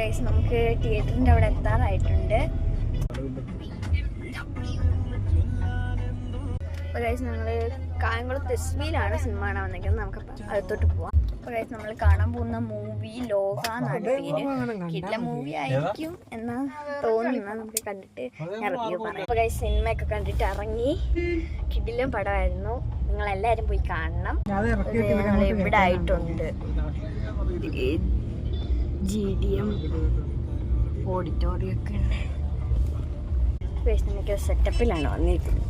Guys നമുക്ക് തിയേറ്ററിൻ്റെ അവിടെ എത്താറായിട്ടുണ്ട്. അപ്പോൾ ഗൈസ് ഞങ്ങൾ കായംകുളം തെസ്വിയിലാണ് സിനിമ കാണാൻ വന്നിരിക്കുന്നത്. നമുക്ക് അടുത്തോട്ട് പോവാം. അപ്പോൾ ഗൈസ് നമ്മൾ കാണാൻ പോകുന്ന മൂവി ലോക എന്നാണ് പേര്. കിഡ്ല മൂവി ആയിരിക്കും എന്നാ തോന്നുന്നത്. നമുക്ക് കണ്ടിട്ട് ഞാൻ റിവ്യൂ പറയാം. അപ്പോൾ ഗൈസ് സിനിമയൊക്കെ കണ്ടിട്ട് ഇറങ്ങി. കിഡിലും പടമായിരുന്നു. നിങ്ങളെല്ലാവരും പോയി കാണണം. ഞങ്ങൾ ഇവിടെ ആയിട്ടുണ്ട്. GDM ഓഡിറ്റോറിയം ഒക്കെ ഉണ്ട്. നമുക്ക് സെറ്റപ്പിലാണ് വന്നിരിക്കുന്നത്.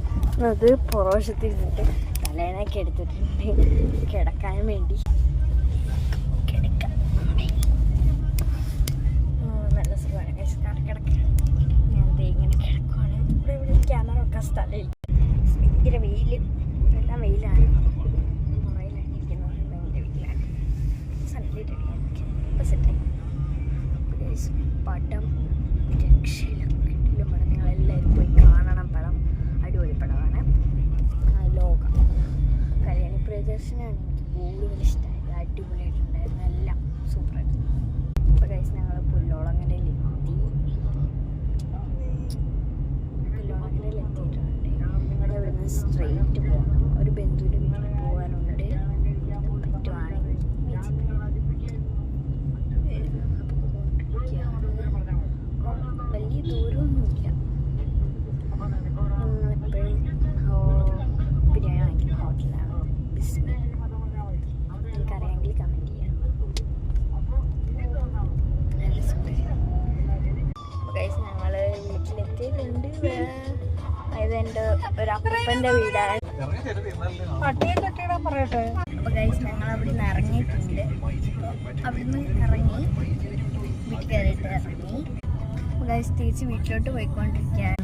അത് പുറവശത്തിരുന്നിട്ട് തലേണയൊക്കെ എടുത്തിട്ടുണ്ട് കിടക്കാൻ വേണ്ടി. നല്ല സുഖമാണ് കിടക്കാൻ. ഞാൻ ഇങ്ങനെ കിടക്കുവാണ്. ഇവിടെ ക്യാമറ വെക്കാൻ സ്ഥലമില്ല. ഭയങ്കര വെയിൽ, എല്ലാം വെയിലാണ്. പുറയിലാണ് ഇരിക്കുന്നത്. ഭയങ്കര വെയിലാണ്. സൺലൈറ്റ് അടിക്കാൻ ഇപ്പം സെറ്റായി. പടം രക്ഷയിലൊക്കെ പടം നിങ്ങളെല്ലാവരും പോയി കാണണം. പടം അടിപൊളി പടമാണ്. ലോക കല്യാണി പ്രിയദർശനാണ് എനിക്ക് കൂടുതൽ ഇഷ്ടമായത്. അടിപൊളിയായിട്ടുണ്ടായിരുന്നു. എല്ലാം സൂപ്പറായിരുന്നു. അപ്പോൾ ഗൈസ് ഞങ്ങൾ പുല്ലോളങ്ങരയിലെത്തിയിട്ടുണ്ട്. ഇവിടുന്ന് സ്ട്രെയിറ്റ് പോകണം. ഒരു ബന്ധുവിൻ്റെ വീട്ടിൽ പോകാനുണ്ട്. പറ്റുവാണെങ്കിൽ വലിയ ദൂരമൊന്നുമില്ല. എപ്പോഴും ബിരിയാണി വാങ്ങിക്കുന്ന ഹോട്ടലാണ് ബിസ്മി. എനിക്കറിയാമെങ്കിൽ കമൻറ്റ് ചെയ്യാം. നല്ല സുഖം. ഗൈസ് ഞങ്ങൾ വീട്ടിലെത്തിയിട്ടുണ്ട്. ഇത് എൻ്റെ ഒരു അപ്പൂപ്പൻ്റെ വീടാണ്. അപ്പോൾ ഗൈസ് ഞങ്ങൾ അവിടെ നിന്ന് ഇറങ്ങിയിട്ടുണ്ട്. അവിടുന്ന് ഇറങ്ങി വീട്ടിൽ കയറിയിട്ട് ഇറങ്ങി. ഗൈസ് തിരിച്ച് വീട്ടിലോട്ട് പോയിക്കൊണ്ടിരിക്കുകയാണ്.